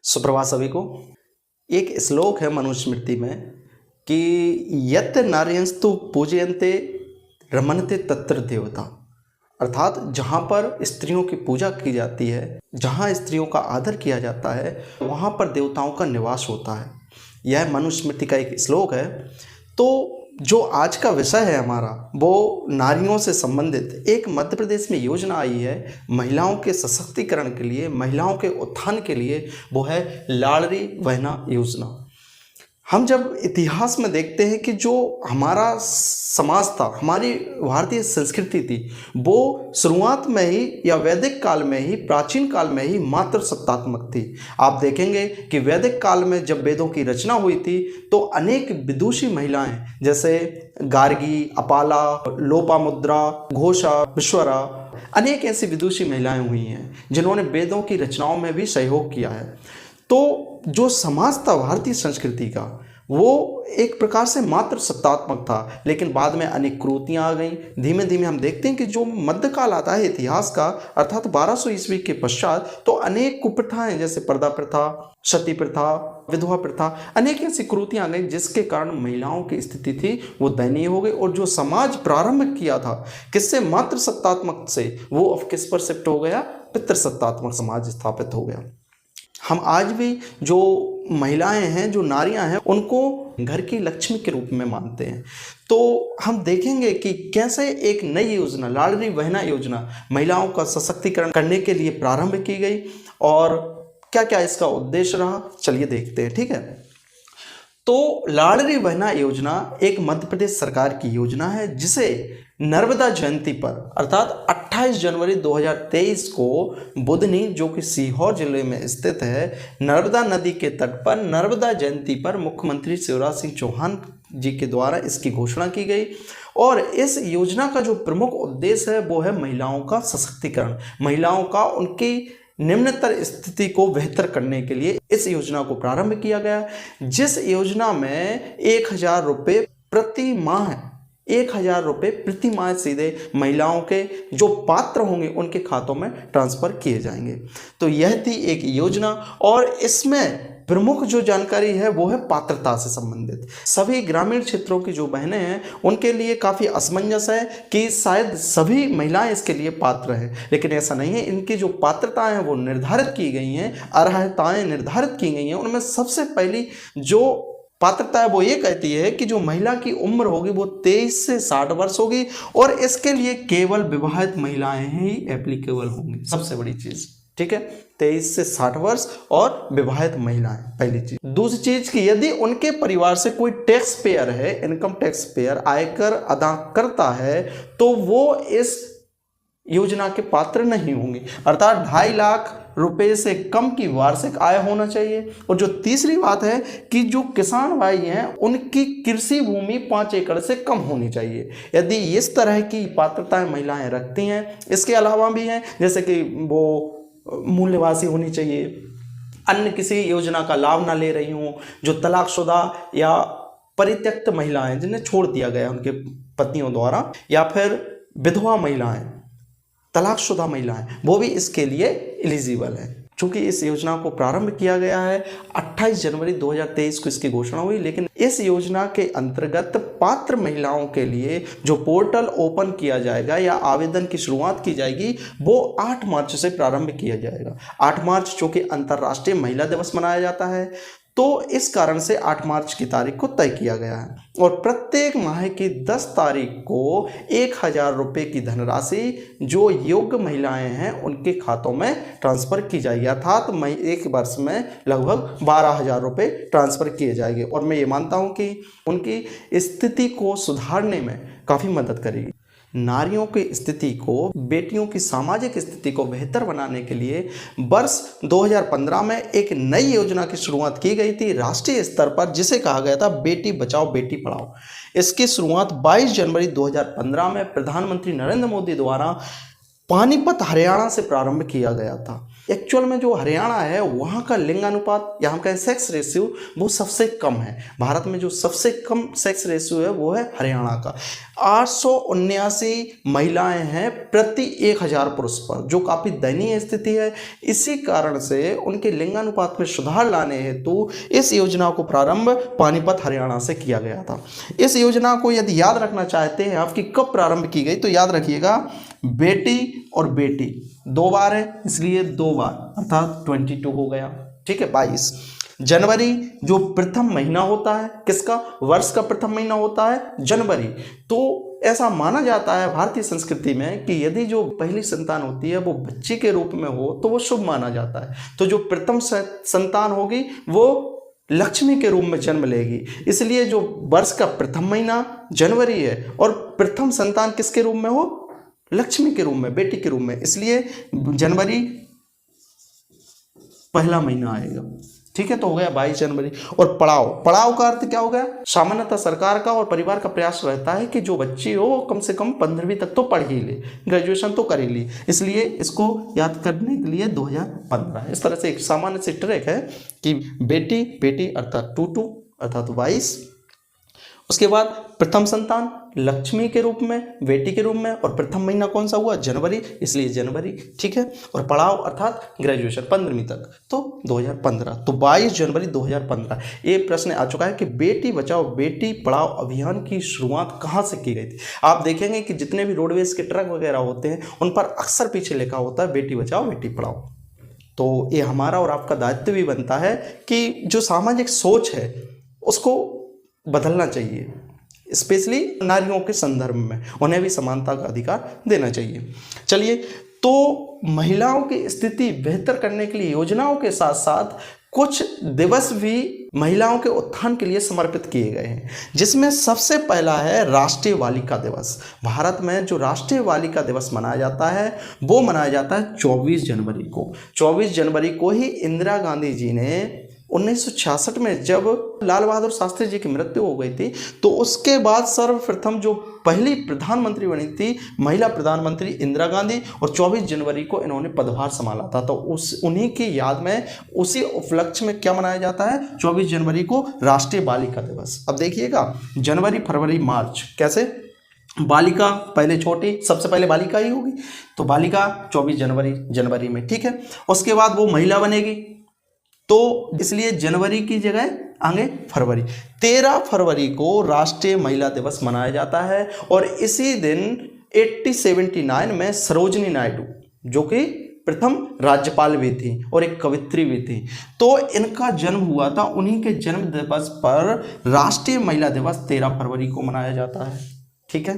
सुप्रभात सभी को। एक श्लोक है मनुस्मृति में कि यत् नार्यंस्तु पूजयन्ते रमन्ते तत्र देवता, अर्थात जहाँ पर स्त्रियों की पूजा की जाती है, जहाँ स्त्रियों का आदर किया जाता है, वहाँ पर देवताओं का निवास होता है। यह मनुस्मृति का एक श्लोक है। तो जो आज का विषय है हमारा वो नारियों से संबंधित एक मध्य प्रदेश में योजना आई है महिलाओं के सशक्तिकरण के लिए, महिलाओं के उत्थान के लिए। वो है लाड़ली बहना योजना। हम जब इतिहास में देखते हैं कि जो हमारा समाज था, हमारी भारतीय संस्कृति थी, वो शुरुआत में ही या वैदिक काल में ही, प्राचीन काल में ही मात्र सत्तात्मक थी। आप देखेंगे कि वैदिक काल में जब वेदों की रचना हुई थी तो अनेक विदुषी महिलाएं जैसे गार्गी, अपाला, लोपामुद्रा, घोषा, विश्वरा, अनेक ऐसी विदुषी महिलाएं हुई हैं जिन्होंने वेदों की रचनाओं में भी सहयोग किया है। तो जो समाज था भारतीय संस्कृति का, वो एक प्रकार से मात्र सत्तात्मक था, लेकिन बाद में अनेक क्रूतियाँ आ गईं। धीमे धीमे हम देखते हैं कि जो मध्यकाल आता है इतिहास का, अर्थात 1200 ईस्वी के पश्चात, तो अनेक कुप्रथाएं जैसे पर्दा प्रथा, सती प्रथा, विधवा प्रथा, अनेक ऐसी क्रूतियाँ आ गई जिसके कारण महिलाओं की स्थिति थी वो दयनीय हो गई। और जो समाज प्रारंभ किया था किससे, मात्र सत्तात्मक से, वो अब किस पर शिफ्ट हो गया, पितृसत्तात्मक समाज स्थापित हो गया। हम आज भी जो महिलाएं हैं, जो नारियां हैं, उनको घर की लक्ष्मी के रूप में मानते हैं। तो हम देखेंगे कि कैसे एक नई योजना, लाड़ली बहना योजना, महिलाओं का सशक्तिकरण करने के लिए प्रारंभ की गई और क्या क्या इसका उद्देश्य रहा, चलिए देखते हैं। ठीक है, तो लाड़ली बहना योजना एक मध्य प्रदेश सरकार की योजना है जिसे नर्मदा जयंती पर, अर्थात 28 जनवरी 2023 को बुधनी, जो कि सीहोर जिले में स्थित है, नर्मदा नदी के तट पर नर्मदा जयंती पर मुख्यमंत्री शिवराज सिंह चौहान जी के द्वारा इसकी घोषणा की गई। और इस योजना का जो प्रमुख उद्देश्य है वो है महिलाओं का सशक्तिकरण, महिलाओं का उनकी निम्नतर स्थिति को बेहतर करने के लिए इस योजना को प्रारंभ किया गया, जिस योजना में 1000 रुपये प्रति माह, 1000 रुपये प्रति माह सीधे महिलाओं के जो पात्र होंगे उनके खातों में ट्रांसफर किए जाएंगे। तो यह थी एक योजना और इसमें प्रमुख जो जानकारी है वो है पात्रता से संबंधित। सभी ग्रामीण क्षेत्रों की जो बहनें हैं उनके लिए काफ़ी असमंजस है कि शायद सभी महिलाएं इसके लिए पात्र हैं, लेकिन ऐसा नहीं है। इनकी जो पात्रताएं हैं वो निर्धारित की गई हैं, अर्हताएं निर्धारित की गई हैं। उनमें सबसे पहली जो पात्रता है वो ये कहती है कि जो महिला की उम्र होगी वो 23 से 60 वर्ष होगी और इसके लिए केवल विवाहित महिलाएं ही एप्लीकेबल होंगी, सबसे बड़ी चीज़। ठीक है, 23 से 60 वर्ष और विवाहित महिलाएं, पहली चीज। दूसरी चीज कि यदि उनके परिवार से कोई टैक्स पेयर है, इनकम टैक्स पेयर, आयकर अदा करता है, तो वो इस योजना के पात्र नहीं होंगे, अर्थात 2.5 लाख रुपए से कम की वार्षिक आय होना चाहिए। और जो तीसरी बात है कि जो किसान भाई हैं उनकी कृषि भूमि 5 एकड़ से कम होनी चाहिए। यदि इस तरह की पात्रताएं महिलाएं रखती हैं, इसके अलावा भी हैं जैसे कि वो मूल्यवासी होनी चाहिए, अन्य किसी योजना का लाभ ना ले रही हों, जो तलाकशुदा या परित्यक्त महिलाएं जिन्हें छोड़ दिया गया उनके पतियों द्वारा, या फिर विधवा महिलाएं, तलाकशुदा महिलाएं, वो भी इसके लिए एलिजिबल है। चूंकि इस योजना को प्रारंभ किया गया है 28 जनवरी 2023 को इसकी घोषणा हुई, लेकिन इस योजना के अंतर्गत पात्र महिलाओं के लिए जो पोर्टल ओपन किया जाएगा या आवेदन की शुरुआत की जाएगी वो 8 मार्च से प्रारंभ किया जाएगा। 8 मार्च चूंकि अंतर्राष्ट्रीय महिला दिवस मनाया जाता है, तो इस कारण से 8 मार्च की तारीख को तय किया गया है और प्रत्येक माह की 10 तारीख को 1000 रुपये की धनराशि जो योग्य महिलाएं हैं उनके खातों में ट्रांसफ़र की जाएगी, अर्थात एक वर्ष में लगभग 12,000 रुपये ट्रांसफ़र किए जाएंगे। और मैं ये मानता हूँ कि उनकी स्थिति को सुधारने में काफ़ी मदद करेगी। नारियों की स्थिति को, बेटियों की सामाजिक स्थिति को बेहतर बनाने के लिए वर्ष 2015 में एक नई योजना की शुरुआत की गई थी राष्ट्रीय स्तर पर, जिसे कहा गया था बेटी बचाओ बेटी पढ़ाओ। इसकी शुरुआत 22 जनवरी 2015 में प्रधानमंत्री नरेंद्र मोदी द्वारा पानीपत हरियाणा से प्रारंभ किया गया था। एक्चुअल में जो हरियाणा है वहाँ का लिंगानुपात या हम कहें सेक्स रेशियो वो सबसे कम है। भारत में जो सबसे कम सेक्स रेशियो है वो है हरियाणा का। 879 महिलाएं हैं प्रति 1000 पुरुष पर, जो काफ़ी दयनीय स्थिति है। इसी कारण से उनके लिंगानुपात में सुधार लाने हेतु इस योजना को प्रारंभ पानीपत हरियाणा से किया गया था। इस योजना को यदि याद रखना चाहते हैं आपकी कब प्रारंभ की गई, तो याद रखिएगा बेटी और बेटी 2 बार है, इसलिए 2 बार अर्थात 22 हो गया। ठीक है, 22 जनवरी जो प्रथम महीना होता है, किसका, वर्ष का प्रथम महीना होता है जनवरी। तो ऐसा माना जाता है भारतीय संस्कृति में कि यदि जो पहली संतान होती है वो बच्चे के रूप में हो तो वो शुभ माना जाता है। तो जो प्रथम संतान होगी वो लक्ष्मी के रूप में जन्म लेगी, इसलिए जो वर्ष का प्रथम महीना जनवरी है और प्रथम संतान किसके रूप में हो, लक्ष्मी के रूप में, बेटी के रूप में, इसलिए जनवरी पहला महीना आएगा। ठीक है, तो हो गया 22 जनवरी। और पड़ाव, पड़ाव का अर्थ क्या हो गया, सामान्यतः सरकार का और परिवार का प्रयास रहता है कि जो बच्ची हो वो कम से कम 15वीं तक तो पढ़ ही ले, ग्रेजुएशन तो कर ही ली, इसलिए इसको याद करने के लिए 2015। इस तरह से एक सामान्य से ट्रैक है कि बेटी बेटी अर्थात 22 अर्थात 22, उसके बाद प्रथम संतान लक्ष्मी के रूप में, बेटी के रूप में, और प्रथम महीना कौन सा हुआ, जनवरी, इसलिए जनवरी। ठीक है, और पड़ाव अर्थात ग्रेजुएशन 15वीं तक, तो 2015। तो 22 जनवरी 2015 ये प्रश्न आ चुका है कि बेटी बचाओ बेटी पढ़ाओ अभियान की शुरुआत कहाँ से की गई थी। आप देखेंगे कि जितने भी रोडवेज के ट्रक वगैरह होते हैं उन पर अक्सर पीछे लिखा होता है बेटी बचाओ बेटी पढ़ाओ। तो ये हमारा और आपका दायित्व भी बनता है कि जो सामाजिक सोच है उसको बदलना चाहिए, स्पेशली नारियों के संदर्भ में उन्हें भी समानता का अधिकार देना चाहिए। चलिए, तो महिलाओं की स्थिति बेहतर करने के लिए योजनाओं के साथ साथ कुछ दिवस भी महिलाओं के उत्थान के लिए समर्पित किए गए हैं, जिसमें सबसे पहला है राष्ट्रीय बालिका दिवस। भारत में जो राष्ट्रीय बालिका दिवस मनाया जाता है वो मनाया जाता है 24 जनवरी को। 24 जनवरी को ही इंदिरा गांधी जी ने 1966 में जब लाल बहादुर शास्त्री जी की मृत्यु हो गई थी तो उसके बाद सर्वप्रथम जो पहली प्रधानमंत्री बनी थी महिला प्रधानमंत्री इंदिरा गांधी, और 24 जनवरी को इन्होंने पदभार संभाला था। तो उन्हीं की याद में उसी उपलक्ष्य में क्या मनाया जाता है, 24 जनवरी को राष्ट्रीय बालिका दिवस। अब देखिएगा जनवरी फरवरी मार्च कैसे, बालिका पहले छोटी, सबसे पहले बालिका ही होगी, तो बालिका 24 जनवरी में। ठीक है, उसके बाद वो महिला बनेगी तो इसलिए जनवरी की जगह आगे फरवरी। 13 फरवरी को राष्ट्रीय महिला दिवस मनाया जाता है और इसी दिन 1879 में सरोजिनी नायडू जो कि प्रथम राज्यपाल भी थी और एक कवित्री भी थी, तो इनका जन्म हुआ था। उन्हीं के जन्म दिवस पर राष्ट्रीय महिला दिवस 13 फरवरी को मनाया जाता है। ठीक है,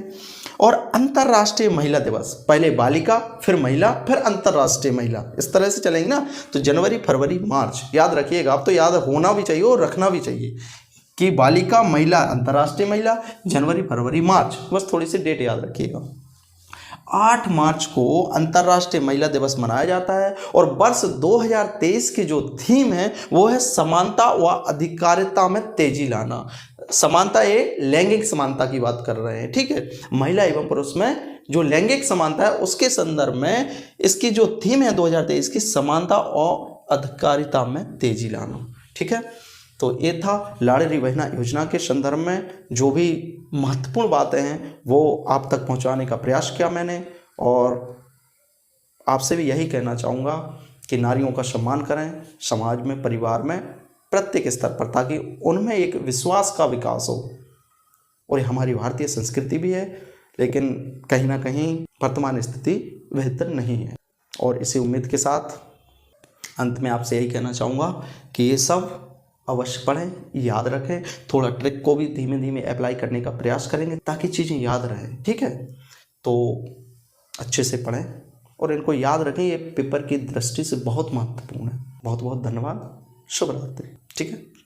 और अंतर्राष्ट्रीय महिला दिवस, पहले बालिका फिर महिला फिर अंतर्राष्ट्रीय महिला, इस तरह से चलेंगे ना। तो जनवरी फरवरी मार्च याद रखिएगा, अब तो याद होना भी चाहिए और रखना भी चाहिए कि बालिका महिला अंतर्राष्ट्रीय महिला, जनवरी फरवरी मार्च, बस थोड़ी सी डेट याद रखिएगा। 8 मार्च को अंतर्राष्ट्रीय महिला दिवस मनाया जाता है और वर्ष 2023 की जो थीम है वो है समानता व अधिकारिता में तेजी लाना। समानता, ये लैंगिक समानता की बात कर रहे हैं। ठीक है, महिला एवं पुरुष में जो लैंगिक समानता है उसके संदर्भ में इसकी जो थीम है 2023 की, समानता और अधिकारिता में तेजी लाना। ठीक है, तो ये था लाडली बहना योजना के संदर्भ में जो भी महत्वपूर्ण बातें हैं वो आप तक पहुंचाने का प्रयास किया मैंने, और आपसे भी यही कहना चाहूँगा कि नारियों का सम्मान करें समाज में, परिवार में, प्रत्येक स्तर पर, ताकि उनमें एक विश्वास का विकास हो। और ये हमारी भारतीय संस्कृति भी है, लेकिन कहीं ना कहीं वर्तमान स्थिति बेहतर नहीं है। और इसी उम्मीद के साथ अंत में आपसे यही कहना चाहूँगा कि ये सब अवश्य पढ़ें, याद रखें, थोड़ा ट्रिक को भी धीमे धीमे अप्लाई करने का प्रयास करेंगे ताकि चीज़ें याद रहें। ठीक है, तो अच्छे से पढ़ें और इनको याद रखें, ये पेपर की दृष्टि से बहुत महत्वपूर्ण है। बहुत बहुत धन्यवाद, शुभ रात्रि। ठीक है।